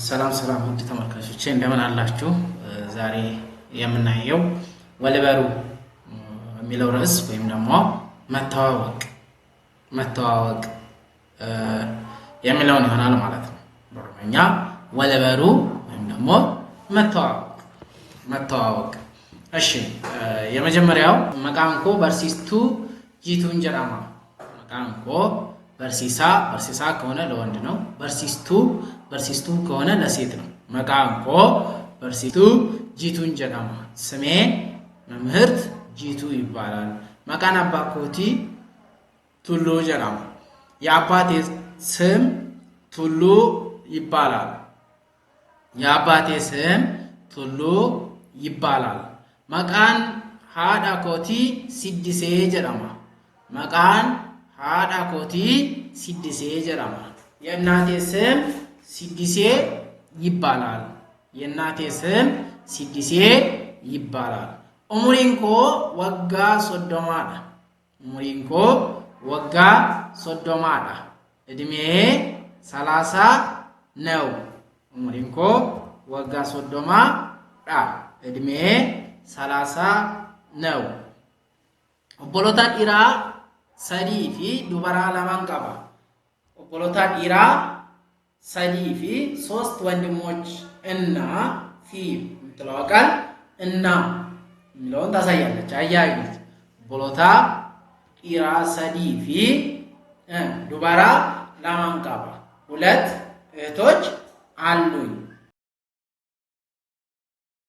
ሰላም ውድ ተመልካቾቼ እንደምን አላችሁ? ዛሬ የምናየው ወለበሩ የሚለው ርዕስ ወይም ደግሞ መተዋወቅ የሚለውን ይሆናል ማለት ነው። በኦሮምኛ ወለበሩ ወይም ደግሞ መተዋወቅ። እሺ የመጀመሪያው መቃንኮ በርሲስቱ ጂቱን ጀራማ። መቃንኮ በርሲሳ ከሆነ ለወንድ ነው። በርሲስቱ ከሆነ ለሴት ነው። መቃንኮ በርሲስቱ ጂቱን ጀራማ። ስሜ መምህርት ጂቱ ይባላል። መቃን አባኮቲ ቱሉ ጀራማ። የአባቴ ስም ቱሉ ይባላል። መቃን ሃዳ ኮቲ ሲዲሴ ጀራማ። መቃን ሃዳ ኮቲ ሲዲሴ ጀራማ። የእናቴ ስም ሲዲሴ ይባላል። ኡሙሪንኮ ወጋ ሶዶማዳ። እድሜ 30 ነው። ኡሙሪንኮ ወጋ ሶዶማዳ። እድሜ 30 ነው። ኦቦሎታ ዲራ ሰዲ ፊ ዱበራ ለማን ቀባ። ኦቦሎታ ዲራ ሰዲ ፊ 3 ወንድሞች እና ፊ የምትለው ቃል እና የሚለውን ታሳያለች። አያዩት። ኦቦሎታ ዲራ ሰዲ ፊ ዱበራ ለማን ቀባ። 2 እህቶች አሉኝ።